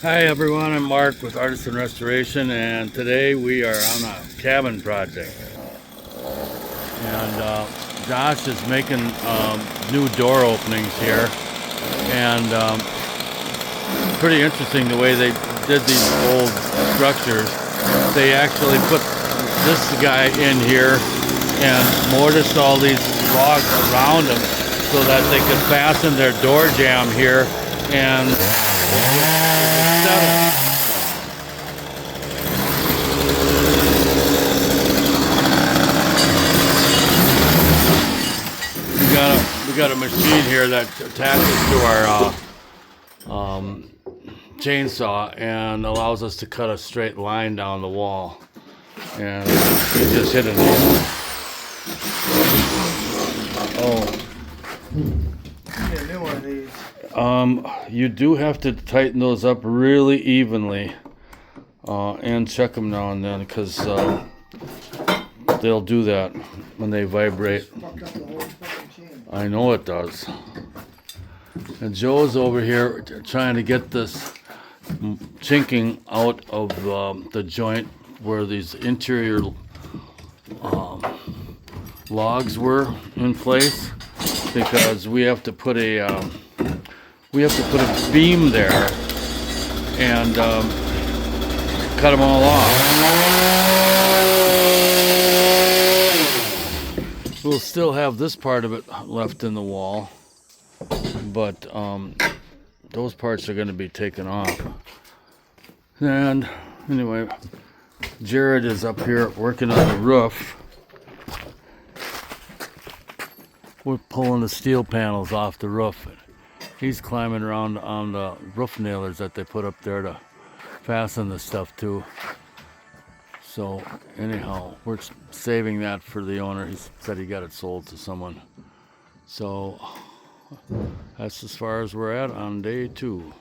Hi everyone, I'm Mark with Artisan Restoration, and today we are on a cabin project. And Josh is making new door openings here, and pretty interesting the way they did these old structures. They actually put this guy in here and mortised all these logs around him so that they could fasten their door jamb here and settle. We got a machine here that attaches to our chainsaw and allows us to cut a straight line down the wall. And you just hit a nail. Oh, Need a new one of these. you do have to tighten those up really evenly and check them now and then because they'll do that when they vibrate. Fucked up the whole fucking chain. I know it does. And Joe's over here trying to get this chinking out of the joint where these interior logs were in place, because we have to put a beam there and cut them all off. We'll still have this part of it left in the wall, but those parts are going to be taken off. And anyway, Jared is up here working on the roof. We're pulling the steel panels off the roof. He's climbing around on the roof nailers that they put up there to fasten the stuff to. So anyhow, we're saving that for the owner. He said he got it sold to someone. So that's as far as we're at on day 2.